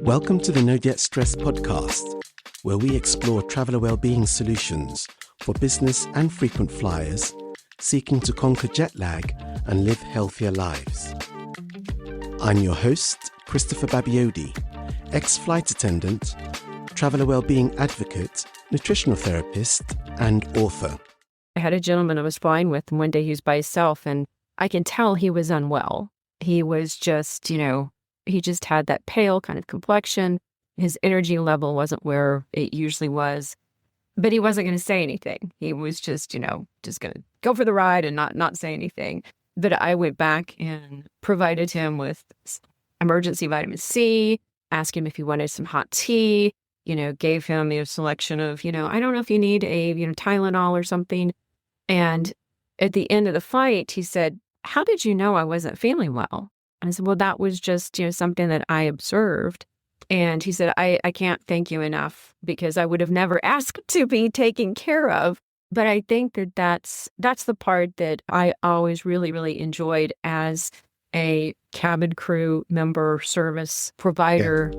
Welcome to the NoJetStress Podcast, where we explore traveler wellbeing solutions for business and frequent flyers seeking to conquer jet lag and live healthier lives. I'm your host, Christopher Babayode, ex-flight attendant, traveler wellbeing advocate, nutritional therapist, and author. I had a gentleman I was flying with, and one day he was by himself, and I can tell he was unwell. He was just, he just had that pale kind of complexion. His energy level wasn't where it usually was, but he wasn't going to say anything. He was just going to go for the ride and not say anything. But I went back and provided him with emergency vitamin C, asked him if he wanted some hot tea, gave him a selection of, I don't know if you need a, Tylenol or something. And at the end of the flight, he said, "How did you know I wasn't feeling well?" And I said, "Well, that was just, something that I observed." And he said, I can't thank you enough because I would have never asked to be taken care of. But I think that's the part that I always really, really enjoyed as a cabin crew member service provider.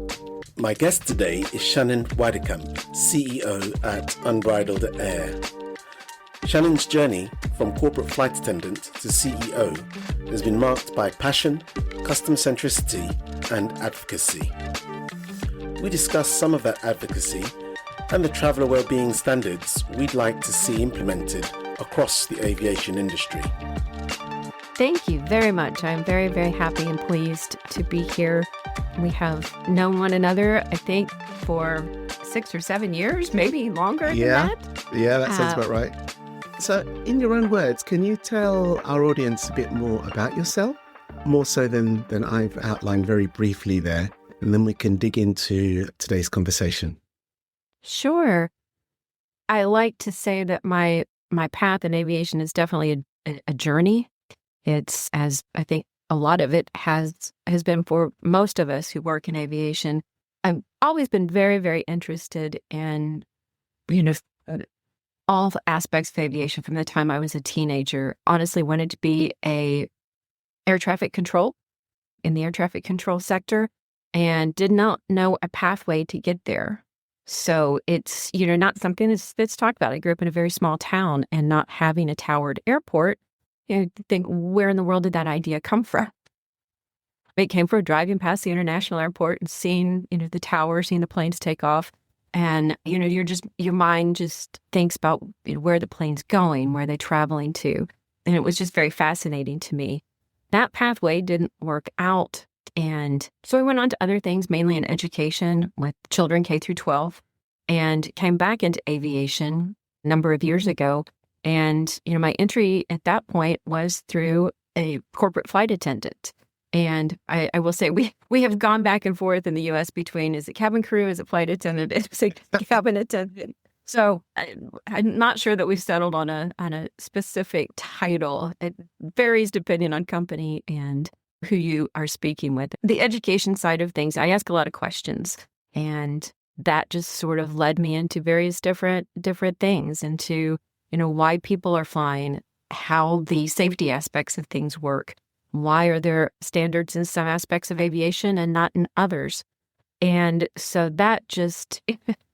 My guest today is Shannon Weidekamp, CEO at Unbridled Air. Shannon's journey from corporate flight attendant to CEO has been marked by passion, customer centricity, and advocacy. We discuss some of that advocacy and the traveller wellbeing standards we'd like to see implemented across the aviation industry. Thank you very much. I'm very, very happy and pleased to be here. We have known one another, I think, for 6 or 7 years, maybe longer than that. Yeah, that sounds about right. So, in your own words, can you tell our audience a bit more about yourself? More so than I've outlined very briefly there, and then we can dig into today's conversation. Sure. I like to say that my path in aviation is definitely a journey. It's, as I think a lot of it has been for most of us who work in aviation. I've always been very, very interested in, all aspects of aviation from the time I was a teenager. Honestly, wanted to be in the air traffic control sector, and did not know a pathway to get there. So it's, not something that's talked about. I grew up in a very small town, and not having a towered airport, think, where in the world did that idea come from? It came from driving past the international airport and seeing, the tower, seeing the planes take off. And, your mind just thinks about where the plane's going, where they're traveling to. And it was just very fascinating to me. That pathway didn't work out. And so I went on to other things, mainly in education with children K through 12, and came back into aviation a number of years ago. And, my entry at that point was through a corporate flight attendant. And I will say we have gone back and forth in the U.S. between, is it cabin crew, is it flight attendant, is it cabin attendant? So I'm not sure that we've settled on a specific title. It varies depending on company and who you are speaking with. The education side of things, I ask a lot of questions, and that just sort of led me into various different things, into, why people are flying, how the safety aspects of things work. Why are there standards in some aspects of aviation and not in others? And so that just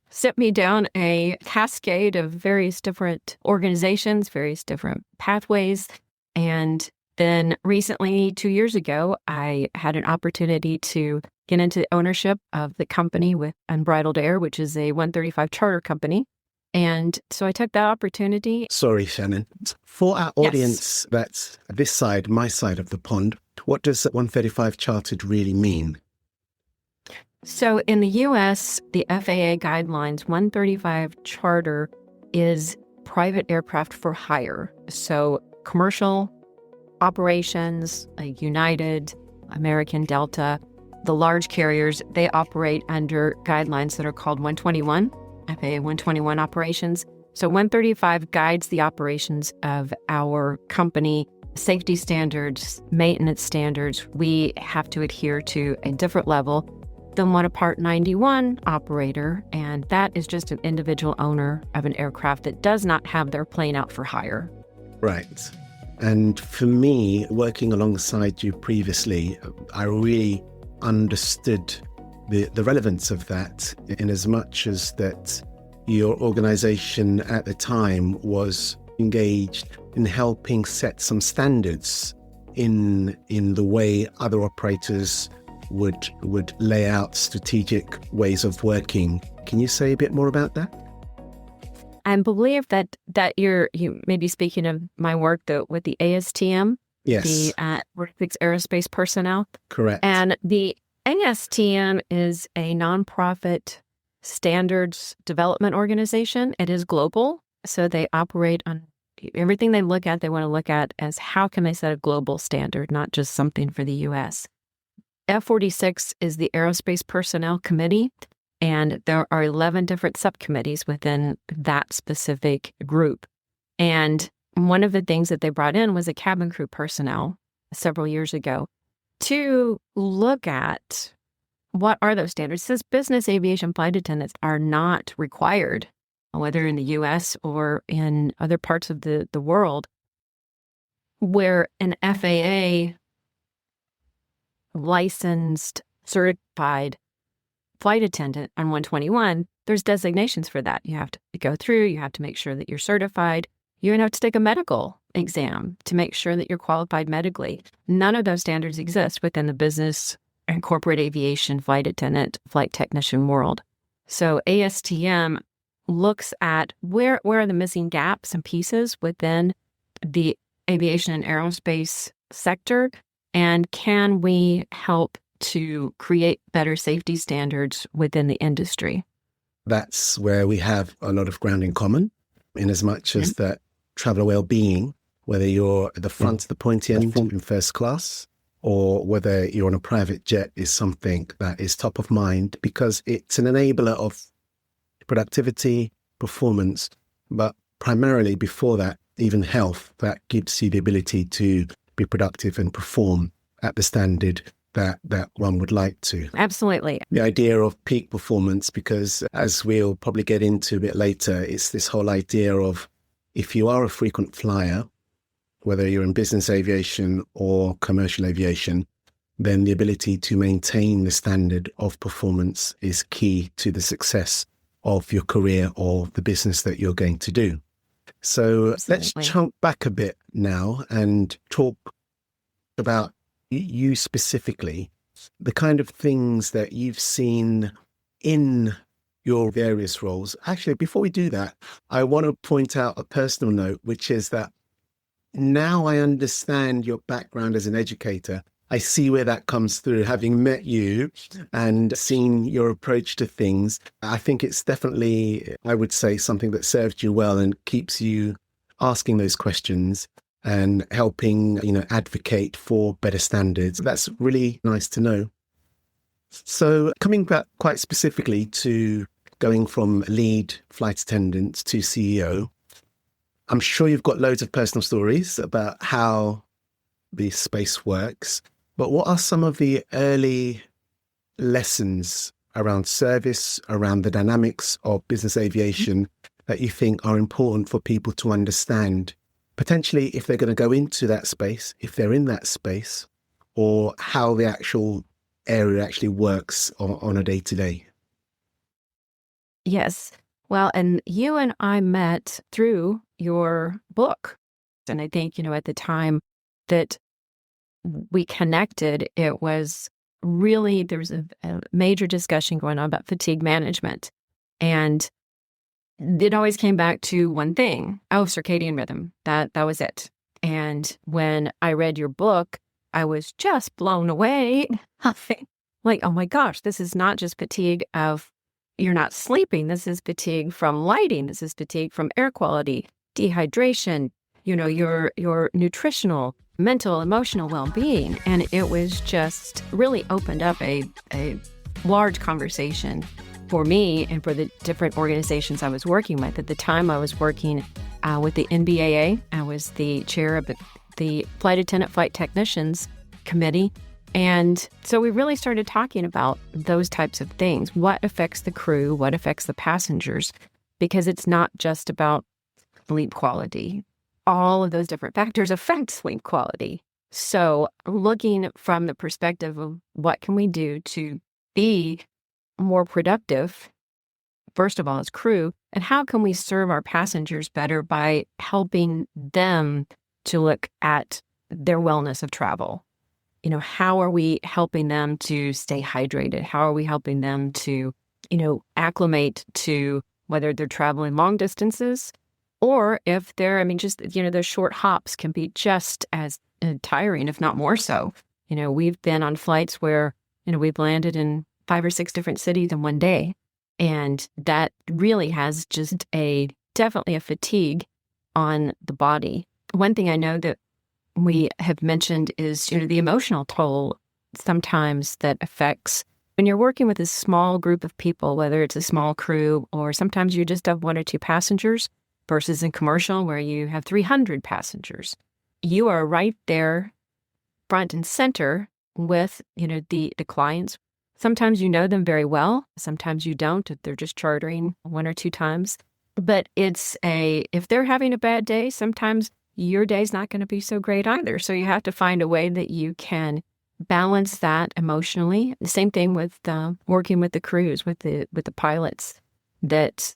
set me down a cascade of various different organizations, various different pathways. And then recently, 2 years ago, I had an opportunity to get into ownership of the company with Unbridled Air, which is a 135 charter company. And so I took that opportunity. Sorry, Shannon. For our audience that's this side, my side of the pond, what does 135 chartered really mean? So in the U.S., the FAA guidelines, 135 charter is private aircraft for hire. So commercial operations like United, American, Delta, the large carriers, they operate under guidelines that are called 121. FAA 121 operations. So 135 guides the operations of our company, safety standards, maintenance standards. We have to adhere to a different level than what a Part 91 operator, and that is just an individual owner of an aircraft that does not have their plane out for hire. Right. And for me, working alongside you previously, I really understood the relevance of that, in as much as that your organization at the time was engaged in helping set some standards in the way other operators would lay out strategic ways of working. Can you say a bit more about that? I believe that you may be speaking of my work with the ASTM, Yes. the Workplace Aerospace Personnel. Correct. And the ASTM is a nonprofit standards development organization. It is global, so they operate on everything they look at. They want to look at as how can they set a global standard, not just something for the U.S. F46 is the Aerospace Personnel Committee, and there are 11 different subcommittees within that specific group. And one of the things that they brought in was a cabin crew personnel several years ago to look at what are those standards. It says business aviation flight attendants are not required, whether in the U.S. or in other parts of the world, where an FAA licensed, certified flight attendant on 121, there's designations for that. You have to go through, you have to make sure that you're certified. You're going to have to take a medical exam to make sure that you're qualified medically. None of those standards exist within the business and corporate aviation flight attendant, flight technician world. So ASTM looks at where are the missing gaps and pieces within the aviation and aerospace sector, and can we help to create better safety standards within the industry? That's where we have a lot of ground in common, in as much as that traveler well-being, whether you're at the front of the pointy end in first class or whether you're on a private jet, is something that is top of mind because it's an enabler of productivity, performance, but primarily before that, even health, that gives you the ability to be productive and perform at the standard that one would like to. Absolutely. The idea of peak performance, because as we'll probably get into a bit later, it's this whole idea of if you are a frequent flyer, whether you're in business aviation or commercial aviation, then the ability to maintain the standard of performance is key to the success of your career or the business that you're going to do. So Let's jump back a bit now and talk about you specifically, the kind of things that you've seen in your various roles. Actually, before we do that, I want to point out a personal note, which is that now I understand your background as an educator. I see where that comes through. Having met you and seen your approach to things, I think it's definitely, I would say, something that served you well and keeps you asking those questions and helping, advocate for better standards. That's really nice to know. So coming back quite specifically to going from lead flight attendant to CEO, I'm sure you've got loads of personal stories about how the space works, but what are some of the early lessons around service, around the dynamics of business aviation that you think are important for people to understand, potentially if they're going to go into that space, if they're in that space, or how the actual area actually works on a day-to-day? Yes. Well, and you and I met through your book. And I think, at the time that we connected, it was really, there was a major discussion going on about fatigue management. And it always came back to one thing. Circadian rhythm. That was it. And when I read your book, I was just blown away. Like, oh my gosh, this is not just fatigue of you're not sleeping. This is fatigue from lighting. This is fatigue from air quality, dehydration, your nutritional, mental, emotional well-being. And it was just really opened up a large conversation for me and for the different organizations I was working with. At the time, I was working with the NBAA. I was the chair of the Flight Attendant Flight Technicians Committee. And so we really started talking about those types of things. What affects the crew? What affects the passengers? Because it's not just about sleep quality. All of those different factors affect sleep quality. So looking from the perspective of what can we do to be more productive, first of all, as crew, and how can we serve our passengers better by helping them to look at their wellness of travel? How are we helping them to stay hydrated? How are we helping them to, acclimate to whether they're traveling long distances or if those short hops can be just as tiring, if not more so. We've been on flights where, we've landed in 5 or 6 different cities in one day. And that really has just definitely a fatigue on the body. One thing I know that we have mentioned is, the emotional toll sometimes that affects when you're working with a small group of people, whether it's a small crew or sometimes you just have 1 or 2 passengers versus in commercial where you have 300 passengers. You are right there front and center with, the clients. Sometimes you know them very well. Sometimes you don't if they're just chartering 1 or 2 times. But if they're having a bad day, sometimes your day's not going to be so great either. So you have to find a way that you can balance that emotionally. The same thing with working with the crews, with the pilots, that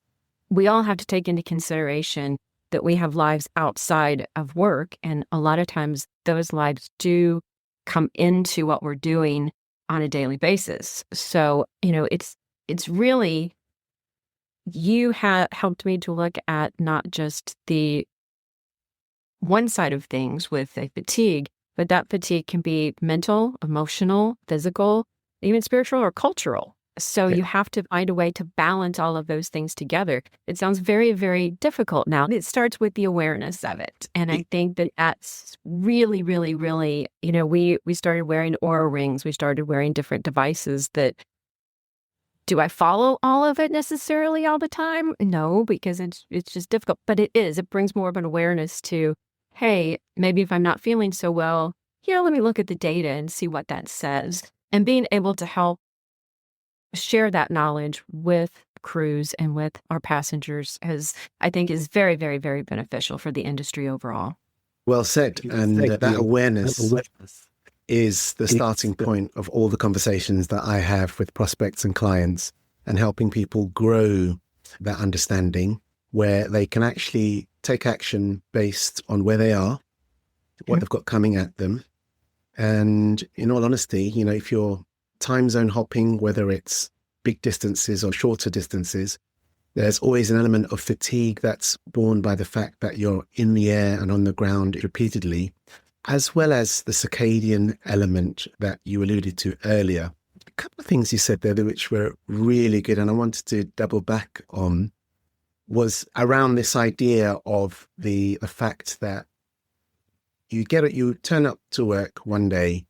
we all have to take into consideration that we have lives outside of work. And a lot of times those lives do come into what we're doing on a daily basis. So, it's really, you have helped me to look at not just the one side of things with a fatigue, but that fatigue can be mental, emotional, physical, even spiritual or cultural. So you have to find a way to balance all of those things together. It sounds very, very difficult now. It starts with the awareness of it. And I think that that's really, really, really, we started wearing Oura rings. We started wearing different devices that, do I follow all of it necessarily all the time? No, because it's just difficult. But it brings more of an awareness to, hey, maybe if I'm not feeling so well, let me look at the data and see what that says. And being able to help share that knowledge with crews and with our passengers I think is very, very, very beneficial for the industry overall. Well said. And that awareness is the starting point of all the conversations that I have with prospects and clients, and helping people grow that understanding where they can actually take action based on where they are, what they've got coming at them. And in all honesty, if you're time zone hopping, whether it's big distances or shorter distances, there's always an element of fatigue that's borne by the fact that you're in the air and on the ground repeatedly, as well as the circadian element that you alluded to earlier. A couple of things you said there which were really good, and I wanted to double back on, was around this idea of the fact that you turn up to work one day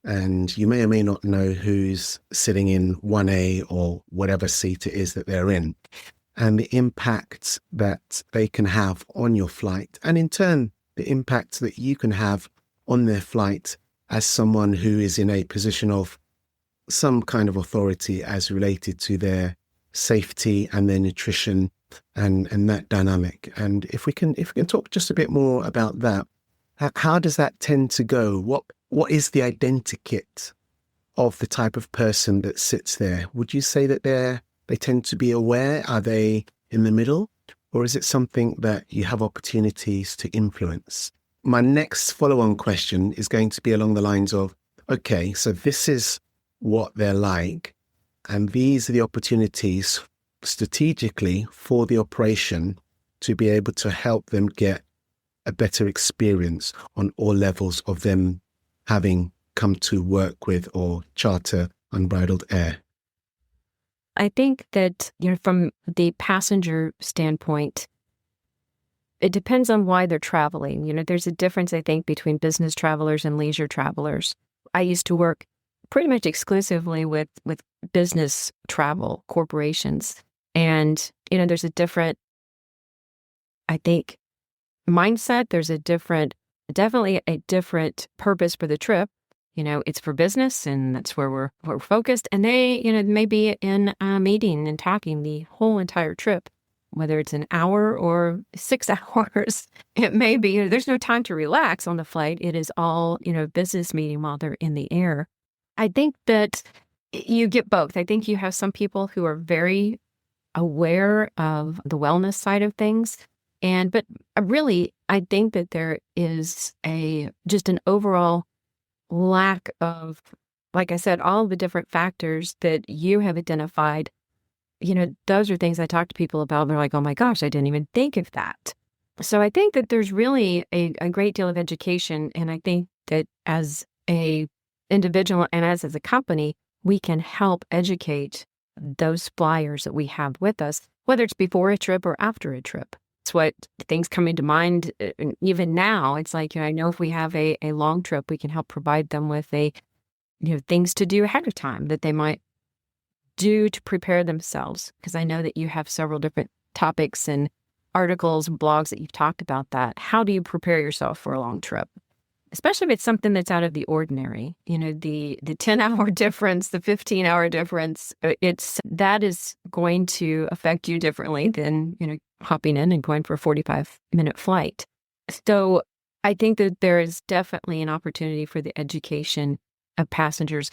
and you may or may not know who's sitting in 1A or whatever seat it is that they're in, and the impact that they can have on your flight, and in turn, the impact that you can have on their flight as someone who is in a position of some kind of authority as related to their safety and their nutrition and that dynamic. And if we can talk just a bit more about that, how does that tend to go? What is the identikit of the type of person that sits there? Would you say that they tend to be aware? Are they in the middle? Or is it something that you have opportunities to influence? My next follow-on question is going to be along the lines of, okay, so this is what they're like, and these are the opportunities strategically for the operation to be able to help them get a better experience on all levels of them having come to work with or charter Unbridled Air. I think that, from the passenger standpoint, it depends on why they're traveling. There's a difference, I think, between business travelers and leisure travelers. I used to work pretty much exclusively with business travel corporations. And, there's a different, I think, mindset. There's definitely a different purpose for the trip. It's for business, and that's where we're focused. And they, may be in a meeting and talking the whole entire trip, whether it's an hour or 6 hours. It may be, there's no time to relax on the flight. It is all, business meeting while they're in the air. I think that you get both. I think you have some people who are very aware of the wellness side of things. But really, I think that there is just an overall lack of, like I said, all the different factors that you have identified. Those are things I talk to people about. They're like, oh my gosh, I didn't even think of that. So I think that there's really a great deal of education. And I think that as a individual and as a company, we can help educate those flyers that we have with us, whether it's before a trip or after a trip. It's what things coming to mind. Even now, it's like, I know if we have a long trip, we can help provide them with things to do ahead of time that they might do to prepare themselves. Because I know that you have several different topics and articles and blogs that you've talked about that. How do you prepare yourself for a long trip? Especially if it's something that's out of the ordinary, the 10-hour difference, the 15-hour difference, that is going to affect you differently than, hopping in and going for a 45-minute flight. So I think that there is definitely an opportunity for the education of passengers.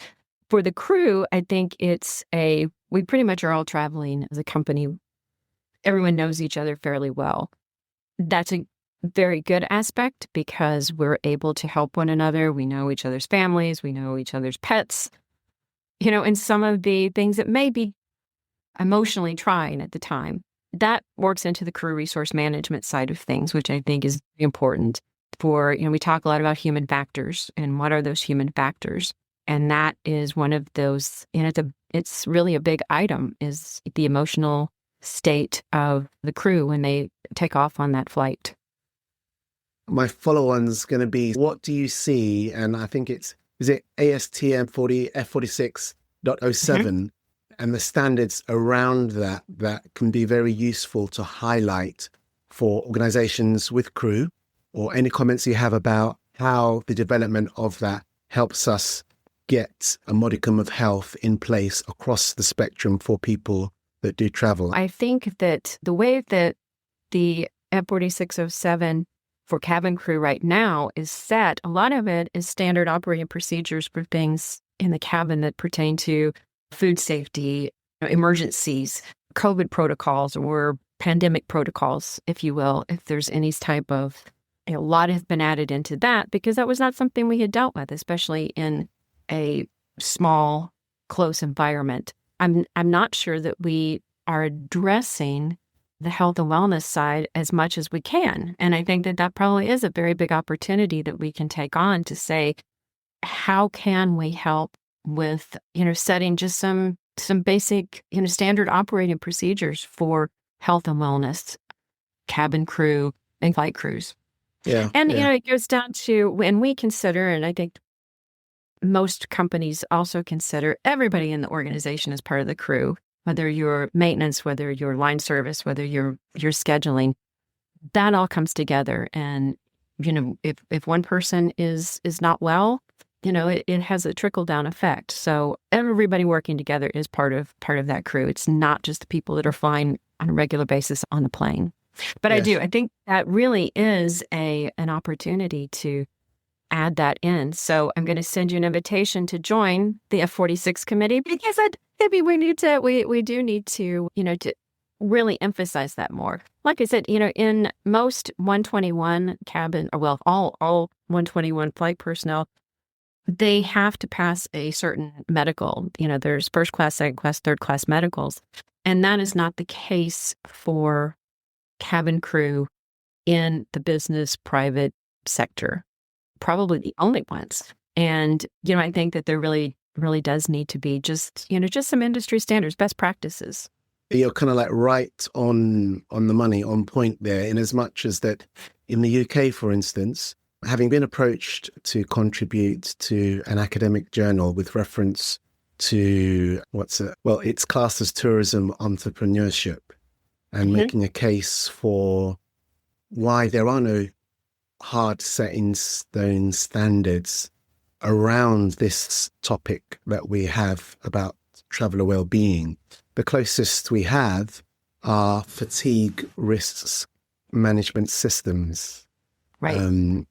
For the crew, I think we pretty much are all traveling as a company. Everyone knows each other fairly well. That's a very good aspect because we're able to help one another. We know each other's families. We know each other's pets, and some of the things that may be emotionally trying at the time. That works into the crew resource management side of things, which I think is important for, we talk a lot about human factors and what are those human factors. And that is one of those, and it's really a big item is the emotional state of the crew when they take off on that flight. My follow-on is going to be, what do you see? And I think is it ASTM F46.07 Mm-hmm. and the standards around that can be very useful to highlight for organizations with crew, or any comments you have about how the development of that helps us get a modicum of health in place across the spectrum for people that do travel. I think that the way that the F4607 for cabin crew right now is set, a lot of it is standard operating procedures for things in the cabin that pertain to food safety, emergencies, COVID protocols, or pandemic protocols, if you will, if there's any type of, a lot has been added into that because that was not something we had dealt with, especially in a small, close environment. I'm not sure that we are addressing the health and wellness side as much as we can. And I think that probably is a very big opportunity that we can take on to say, how can we help with, setting just some basic, standard operating procedures for health and wellness, cabin crew and flight crews. Yeah. And, it goes down to when we consider, and I think most companies also consider everybody in the organization as part of the crew, whether you're maintenance, whether you're line service, whether you're scheduling, that all comes together. And, if one person is not well, it has a trickle-down effect. So everybody working together is part of that crew. It's not just the people that are flying on a regular basis on the plane. But Yes. I think that really is an opportunity to add that in. So I'm going to send you an invitation to join the F46 committee because we do need to, to really emphasize that more. Like I said, in most 121 cabin, or all 121 flight personnel, they have to pass a certain medical, there's first class, second class, third class medicals. And that is not the case for cabin crew in the business private sector, probably the only ones. And, I think that there really, really does need to be just some industry standards, best practices. You're kind of like right on the money, on point there, in as much as that in the UK, for instance, having been approached to contribute to an academic journal with reference to it's classed as tourism entrepreneurship, and making a case for why there are no hard set in stone standards around this topic that we have about traveller well-being. The closest we have are fatigue risks management systems. Right. And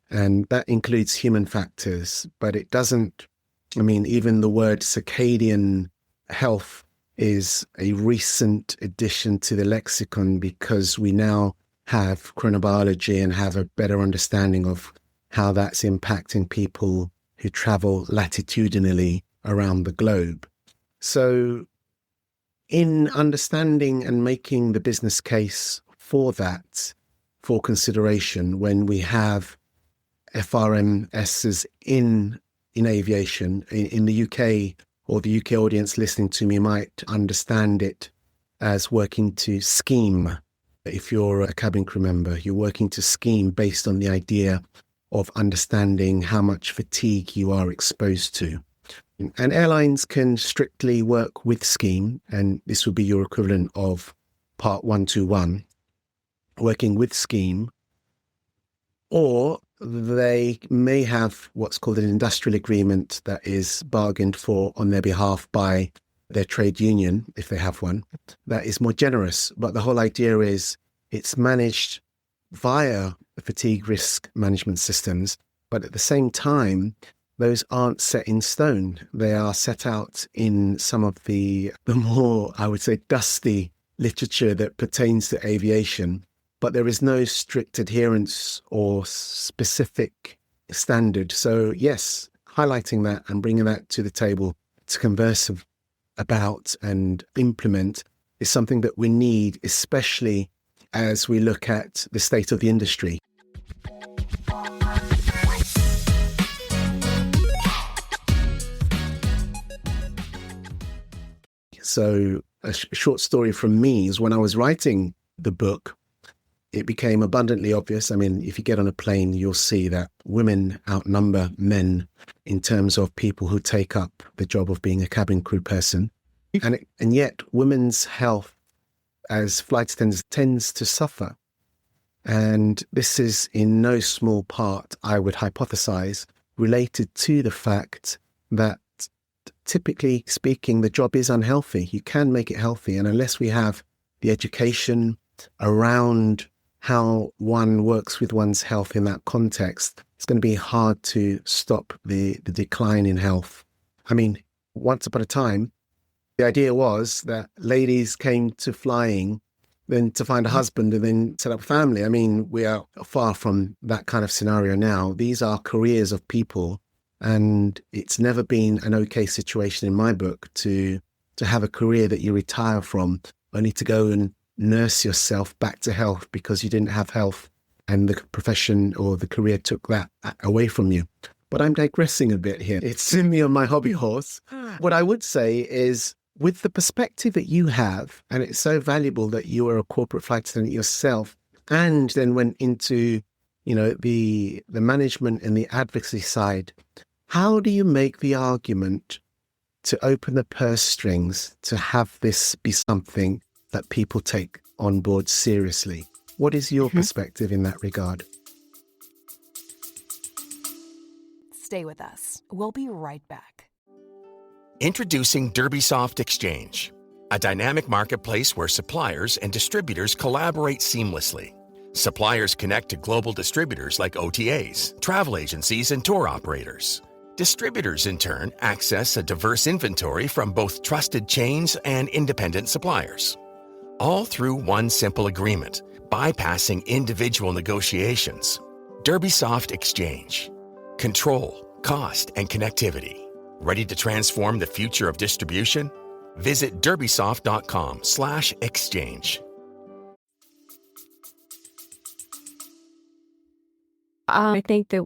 that includes human factors, but it doesn't, even the word circadian health is a recent addition to the lexicon because we now have chronobiology and have a better understanding of how that's impacting people who travel latitudinally around the globe. So in understanding and making the business case for that, for consideration, when we have FRMSs in aviation, in the UK, or the UK audience listening to me might understand it as working to scheme. If you're a cabin crew member, you're working to scheme based on the idea of understanding how much fatigue you are exposed to. And airlines can strictly work with scheme, and this would be your equivalent of Part 121, working with scheme, or they may have what's called an industrial agreement that is bargained for on their behalf by their trade union, if they have one, that is more generous. But the whole idea is it's managed via fatigue risk management systems, but at the same time, those aren't set in stone. They are set out in some of the more, I would say, dusty literature that pertains to aviation, but there is no strict adherence or specific standard. So yes, highlighting that and bringing that to the table to converse about and implement is something that we need, especially as we look at the state of the industry. So a short story from me is when I was writing the book, it became abundantly obvious. I mean, if you get on a plane, you'll see that women outnumber men in terms of people who take up the job of being a cabin crew person. And yet women's health as flight attendants tends to suffer. And this is in no small part, I would hypothesize, related to the fact that typically speaking, the job is unhealthy. You can make it healthy. And unless we have the education around how one works with one's health in that context, it's going to be hard to stop the decline in health. I mean, once upon a time, the idea was that ladies came to flying then to find a husband and then set up a family. I mean, we are far from that kind of scenario now. These are careers of people, and it's never been an okay situation in my book to have a career that you retire from only to go and nurse yourself back to health because you didn't have health and the profession or the career took that away from you. But I'm digressing a bit here. It's me on my hobby horse. What I would say is, with the perspective that you have, and it's so valuable that you are a corporate flight attendant yourself and then went into, the management and the advocacy side, how do you make the argument to open the purse strings to have this be something that people take on board seriously? What is your perspective in that regard? Stay with us. We'll be right back. Introducing DerbySoft Exchange, a dynamic marketplace where suppliers and distributors collaborate seamlessly. Suppliers connect to global distributors like OTAs, travel agencies, and tour operators. Distributors, in turn, access a diverse inventory from both trusted chains and independent suppliers. All through one simple agreement, bypassing individual negotiations. DerbySoft Exchange. Control, cost, and connectivity. Ready to transform the future of distribution? Visit derbysoft.com/exchange. I think that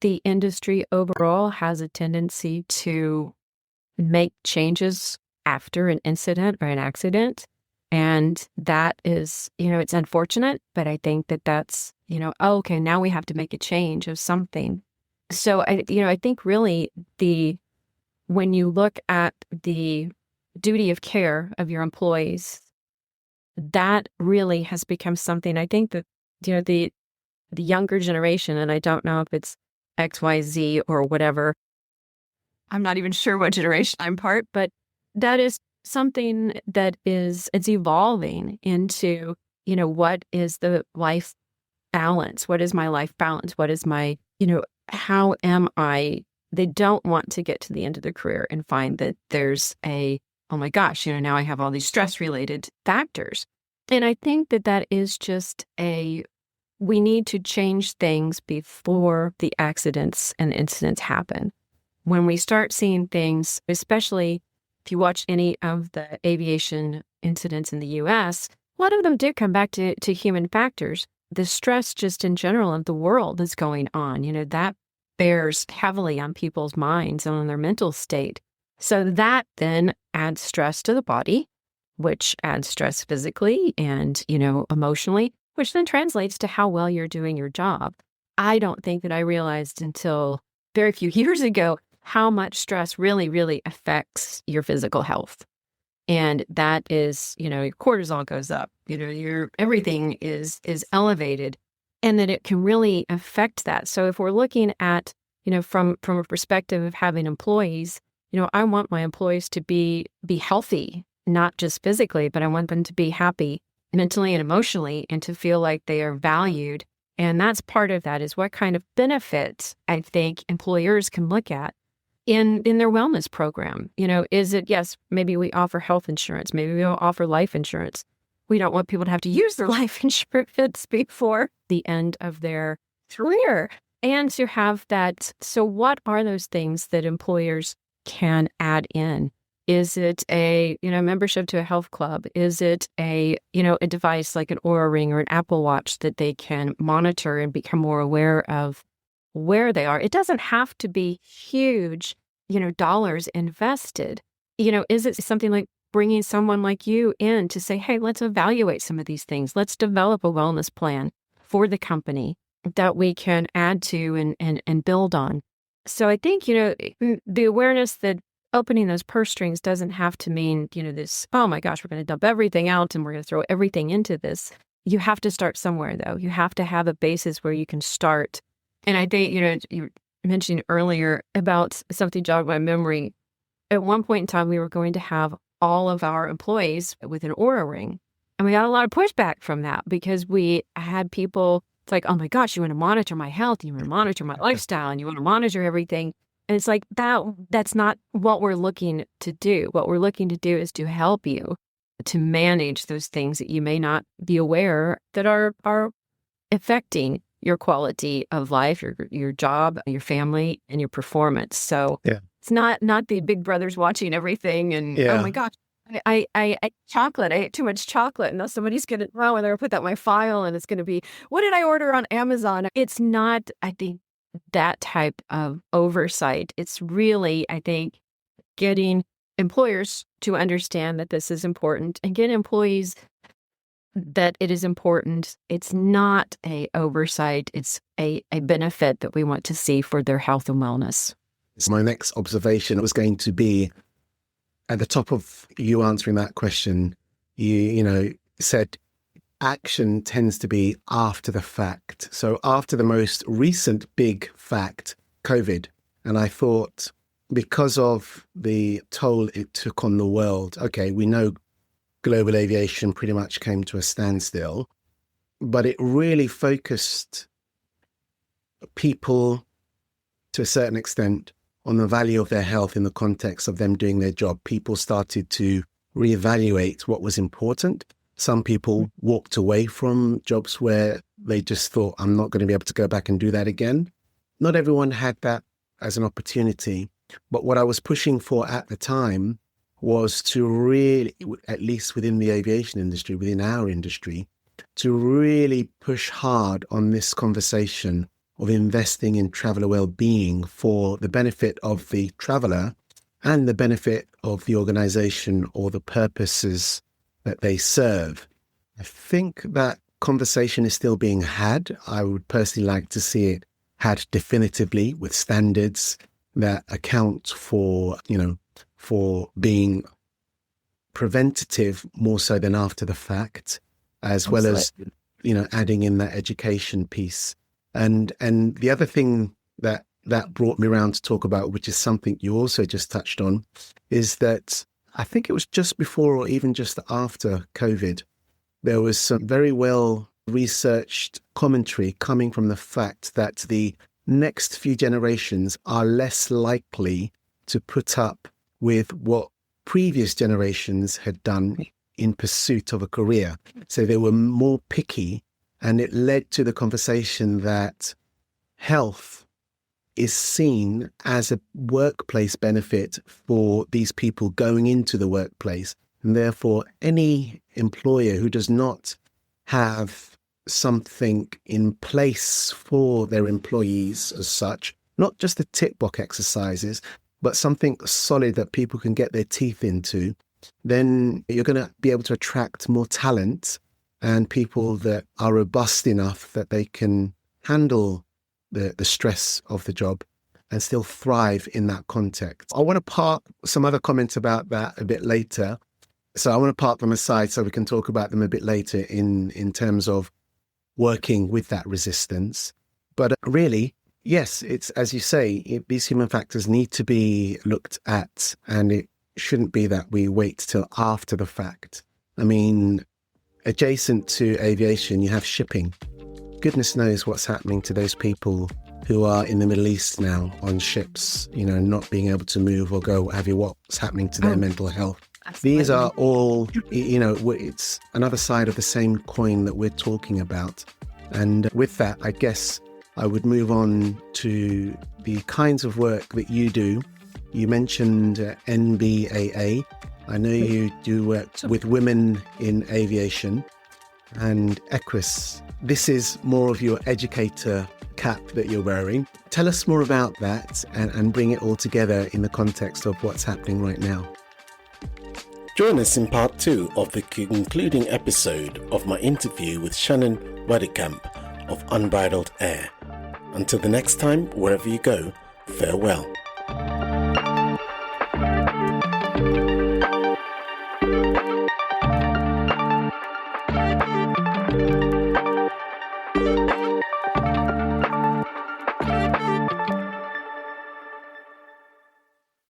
the industry overall has a tendency to make changes after an incident or an accident. And that is, it's unfortunate, but I think that that's, okay, now we have to make a change of something. So I think really when you look at the duty of care of your employees, that really has become something. I think that, the younger generation, and I don't know if it's X, Y, Z or whatever, I'm not even sure what generation I'm part, but that is something that it's evolving into, what is the life balance? What is my life balance? What is my, how am I? They don't want to get to the end of their career and find that there's a oh my gosh, now I have all these stress-related factors. And I think that is just we need to change things before the accidents and incidents happen. When we start seeing things, especially if you watch any of the aviation incidents in the U.S., a lot of them do come back to human factors. The stress just in general of the world that's going on, that bears heavily on people's minds and on their mental state. So that then adds stress to the body, which adds stress physically and, emotionally, which then translates to how well you're doing your job. I don't think that I realized until very few years ago how much stress really, really affects your physical health. And that is, your cortisol goes up, your everything is elevated, and that it can really affect that. So if we're looking at, from a perspective of having employees, I want my employees to be healthy, not just physically, but I want them to be happy mentally and emotionally and to feel like they are valued. And that's part of that is what kind of benefits I think employers can look at in their wellness program. Is it, yes, maybe we offer health insurance, maybe we'll offer life insurance. We don't want people to have to use their life insurance before the end of their career. And to have that, so what are those things that employers can add in? Is it a, membership to a health club? Is it a device like an Oura Ring or an Apple Watch that they can monitor and become more aware of where they are? It doesn't have to be huge, dollars invested. Is it something like bringing someone like you in to say, hey, let's evaluate some of these things. Let's develop a wellness plan for the company that we can add to and build on. So I think, the awareness that opening those purse strings doesn't have to mean, this, oh my gosh, we're going to dump everything out and we're going to throw everything into this. You have to start somewhere, though. You have to have a basis where you can start. And I think, you mentioned earlier about something jogged my memory. At one point in time, we were going to have all of our employees with an Oura Ring. And we got a lot of pushback from that because we had people, it's like, oh my gosh, you want to monitor my health, you want to monitor my lifestyle, and you want to monitor everything. And it's like, that's not what we're looking to do. What we're looking to do is to help you to manage those things that you may not be aware that are affecting your quality of life, your job, your family, and your performance. So it's not the big brothers watching everything and, oh my gosh, I ate chocolate. I ate too much chocolate. And now somebody's going to, and they're going to put that in my file and it's going to be, what did I order on Amazon? It's not, I think, that type of oversight. It's really, I think, getting employers to understand that this is important and get employees that it is important. It's not a oversight. It's a benefit that we want to see for their health and wellness. So my next observation was going to be at the top of you answering that question, you said action tends to be after the fact. So after the most recent big fact, COVID, and I thought because of the toll it took on the world, okay, we know global aviation pretty much came to a standstill, but it really focused people to a certain extent on the value of their health in the context of them doing their job. People started to reevaluate what was important. Some people walked away from jobs where they just thought, I'm not going to be able to go back and do that again. Not everyone had that as an opportunity, but what I was pushing for at the time was to really, at least within the aviation industry, within our industry, to really push hard on this conversation of investing in traveler well-being for the benefit of the traveler and the benefit of the organization or the purposes that they serve. I think that conversation is still being had. I would personally like to see it had definitively with standards that account for, for being preventative more so than after the fact, as well as, adding in that education piece. And the other thing that brought me around to talk about, which is something you also just touched on, is that I think it was just before or even just after COVID, there was some very well researched commentary coming from the fact that the next few generations are less likely to put up with what previous generations had done in pursuit of a career. So they were more picky, and it led to the conversation that health is seen as a workplace benefit for these people going into the workplace. And therefore, any employer who does not have something in place for their employees as such, not just the tick box exercises, but something solid that people can get their teeth into, then you're going to be able to attract more talent and people that are robust enough that they can handle the stress of the job and still thrive in that context. I want to park some other comments about that a bit later. So I want to park them aside so we can talk about them a bit later in terms of working with that resistance. But really, yes, it's, as you say, these human factors need to be looked at, and it shouldn't be that we wait till after the fact. I mean, adjacent to aviation, you have shipping. Goodness knows what's happening to those people who are in the Middle East now on ships, not being able to move or go, what's happening to their mental health. Absolutely. These are all, it's another side of the same coin that we're talking about. And with that, I guess I would move on to the kinds of work that you do. You mentioned NBAA. I know you do work with women in aviation, and Equus. This is more of your educator cap that you're wearing. Tell us more about that and bring it all together in the context of what's happening right now. Join us in part 2 of the concluding episode of my interview with Shannon Weidekamp of Unbridled Air. Until the next time, wherever you go, farewell.